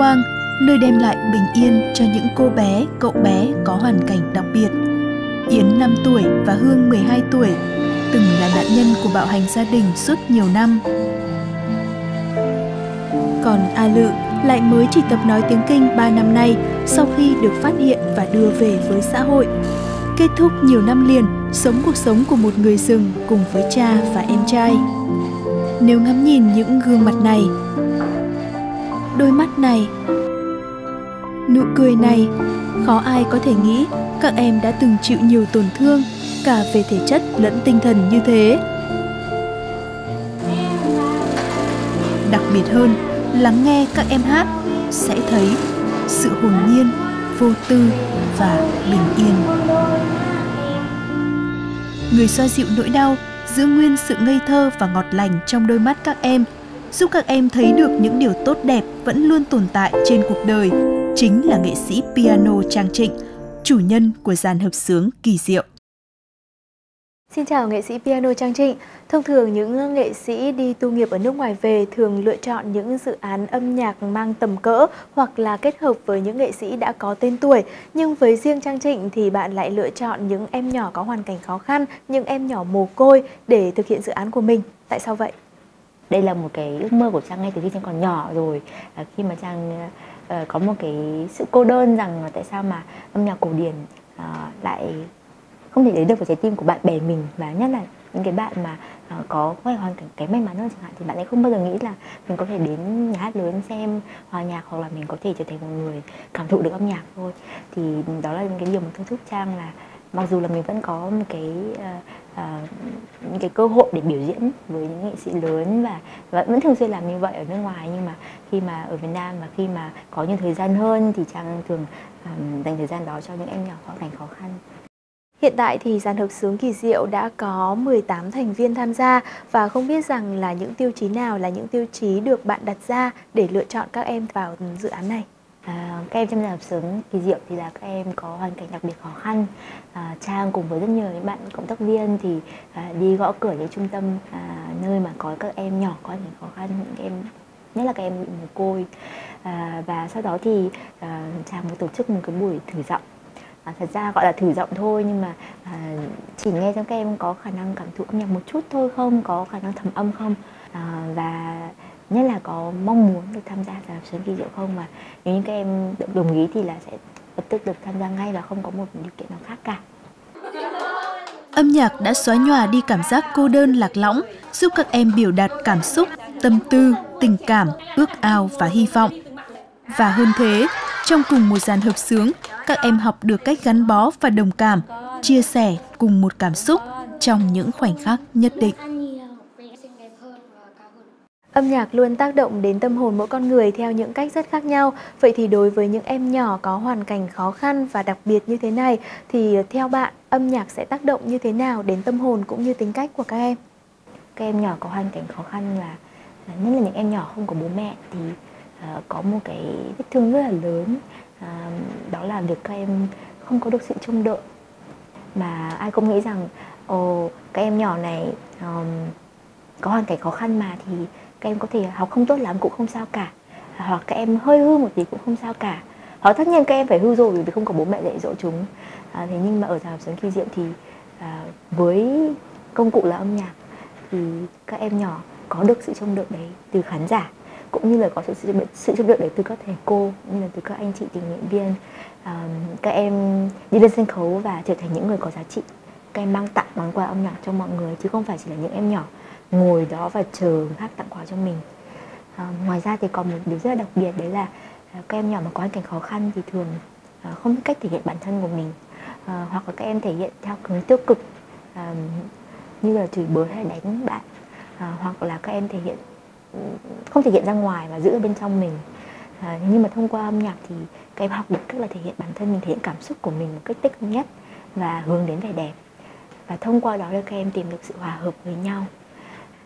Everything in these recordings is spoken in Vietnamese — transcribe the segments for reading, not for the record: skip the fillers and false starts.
quang, nơi đem lại bình yên cho những cô bé, cậu bé có hoàn cảnh đặc biệt. Yến 5 tuổi và Hương 12 tuổi, từng là nạn nhân của bạo hành gia đình suốt nhiều năm. Còn A Lự lại mới chỉ tập nói tiếng Kinh 3 năm nay sau khi được phát hiện và đưa về với xã hội. Kết thúc nhiều năm liền sống cuộc sống của một người rừng cùng với cha và em trai. Nếu ngắm nhìn những gương mặt này, đôi mắt này, nụ cười này, khó ai có thể nghĩ các em đã từng chịu nhiều tổn thương cả về thể chất lẫn tinh thần như thế. Đặc biệt hơn, lắng nghe các em hát sẽ thấy sự hồn nhiên, vô tư và bình yên. Người xoa dịu nỗi đau, giữ nguyên sự ngây thơ và ngọt lành trong đôi mắt các em, giúp các em thấy được những điều tốt đẹp vẫn luôn tồn tại trên cuộc đời, chính là nghệ sĩ piano Trang Trịnh, chủ nhân của dàn hợp xướng kỳ diệu. Xin chào nghệ sĩ piano Trang Trịnh. Thông thường những nghệ sĩ đi tu nghiệp ở nước ngoài về thường lựa chọn những dự án âm nhạc mang tầm cỡ hoặc là kết hợp với những nghệ sĩ đã có tên tuổi. Nhưng với riêng Trang Trịnh thì bạn lại lựa chọn những em nhỏ có hoàn cảnh khó khăn, những em nhỏ mồ côi để thực hiện dự án của mình. Tại sao vậy? Đây là một cái ước mơ của Trang ngay từ khi Trang còn nhỏ rồi. Khi mà Trang có một cái sự cô đơn rằng tại sao mà âm nhạc cổ điển lại không thể đến được với trái tim của bạn bè mình, và nhất là những cái bạn mà có hoàn cảnh kém may mắn hơn chẳng hạn, thì bạn ấy không bao giờ nghĩ là mình có thể đến nhà hát lớn xem hòa nhạc, hoặc là mình có thể trở thành một người cảm thụ được âm nhạc thôi. Thì đó là những cái điều mà thôi thúc Trang là mặc dù là mình vẫn có một những cái cơ hội để biểu diễn với những nghệ sĩ lớn và vẫn thường xuyên làm như vậy ở nước ngoài, nhưng mà khi mà ở Việt Nam và khi mà có nhiều thời gian hơn thì Trang thường dành thời gian đó cho những em nhỏ có hoàn cảnh khó khăn. Hiện tại thì dàn hợp xướng kỳ diệu đã có 18 thành viên tham gia, và không biết rằng là những tiêu chí nào là những tiêu chí được bạn đặt ra để lựa chọn các em vào dự án này? Các em trong dàn hợp xướng kỳ diệu thì là các em có hoàn cảnh đặc biệt khó khăn. Trang cùng với rất nhiều những bạn cộng tác viên thì đi gõ cửa những trung tâm nơi mà có các em nhỏ có hoàn cảnh khó khăn, những em nhất là các em bị mồ côi. Và sau đó thì Trang mới tổ chức một cái buổi thử giọng. Thật ra gọi là thử giọng thôi, nhưng mà chỉ nghe cho các em có khả năng cảm thụ âm nhạc một chút thôi không, có khả năng thẩm âm không, và nhất là có mong muốn được tham gia dàn hợp xướng kỳ diệu không. Và nếu như các em đồng ý thì là sẽ lập tức được tham gia ngay và không có một điều kiện nào khác cả. Âm nhạc đã xóa nhòa đi cảm giác cô đơn lạc lõng, giúp các em biểu đạt cảm xúc, tâm tư, tình cảm, ước ao và hy vọng. Và hơn thế, trong cùng một dàn hợp xướng, các em học được cách gắn bó và đồng cảm, chia sẻ cùng một cảm xúc trong những khoảnh khắc nhất định. Âm nhạc luôn tác động đến tâm hồn mỗi con người theo những cách rất khác nhau. Vậy thì đối với những em nhỏ có hoàn cảnh khó khăn và đặc biệt như thế này, thì theo bạn, âm nhạc sẽ tác động như thế nào đến tâm hồn cũng như tính cách của các em? Các em nhỏ có hoàn cảnh khó khăn là nhất là những em nhỏ không có bố mẹ thì có một cái vết thương rất là lớn, đó là việc các em không có được sự trông đợi. Mà ai cũng nghĩ rằng các em nhỏ này có hoàn cảnh khó khăn mà thì các em có thể học không tốt lắm cũng không sao cả, hoặc các em hơi hư một tí cũng không sao cả, hoặc tất nhiên các em phải hư rồi vì không có bố mẹ dạy dỗ chúng. Thế nhưng mà ở dàn hợp xướng kỳ diệu thì với công cụ là âm nhạc thì các em nhỏ có được sự trông đợi đấy từ khán giả, cũng như là có sự trông đợi đấy từ các thầy cô, cũng như là từ các anh chị tình nguyện viên. Các em đi lên sân khấu và trở thành những người có giá trị. Các em mang tặng món quà âm nhạc cho mọi người, chứ không phải chỉ là những em nhỏ ngồi đó và chờ người khác tặng quà cho mình. Ngoài ra thì còn một điều rất là đặc biệt, đấy là các em nhỏ mà có hoàn cảnh khó khăn thì thường không biết cách thể hiện bản thân của mình, hoặc là các em thể hiện theo hướng tiêu cực, như là chửi bới hay đánh bạn, hoặc là các em không thể hiện ra ngoài mà giữ ở bên trong mình. Nhưng mà thông qua âm nhạc thì các em học được cách là thể hiện bản thân mình, thể hiện cảm xúc của mình một cách tích cực nhất và hướng đến vẻ đẹp. Và thông qua đó là các em tìm được sự hòa hợp với nhau.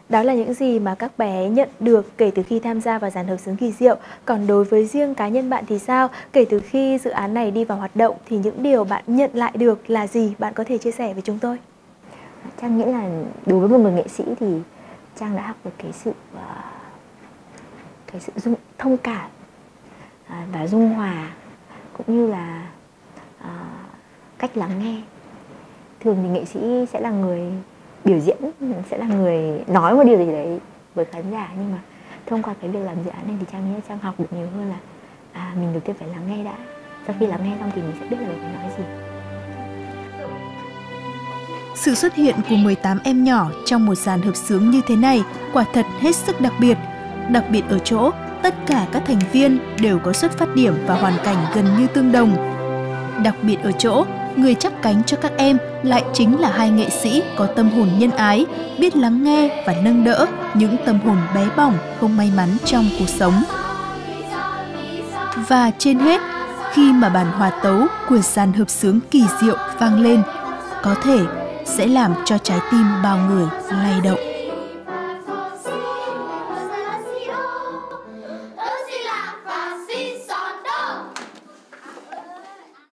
Đó là những gì mà các bé nhận được kể từ khi tham gia vào dàn hợp xướng kỳ diệu. Còn đối với riêng cá nhân bạn thì sao? Kể từ khi dự án này đi vào hoạt động thì những điều bạn nhận lại được là gì? Bạn có thể chia sẻ với chúng tôi. Trang nghĩ là đối với một người nghệ sĩ thì Trang đã học được cái sự thông cảm, và dung hòa, cũng như là cách lắng nghe. Thường thì nghệ sĩ sẽ là người biểu diễn, sẽ là người nói một điều gì đấy với khán giả, nhưng mà thông qua cái việc làm dự án này thì Trang nghĩ là Trang học được nhiều hơn là mình đầu tiên phải lắng nghe đã. Sau khi lắng nghe xong thì mình sẽ biết là mình phải nói gì. Sự xuất hiện của 18 em nhỏ trong một dàn hợp xướng như thế này quả thật hết sức đặc biệt. Đặc biệt ở chỗ, tất cả các thành viên đều có xuất phát điểm và hoàn cảnh gần như tương đồng. Đặc biệt ở chỗ, người chắp cánh cho các em lại chính là hai nghệ sĩ có tâm hồn nhân ái, biết lắng nghe và nâng đỡ những tâm hồn bé bỏng không may mắn trong cuộc sống. Và trên hết, khi mà bản hòa tấu của dàn hợp xướng kỳ diệu vang lên, có thể sẽ làm cho trái tim bao người lay động.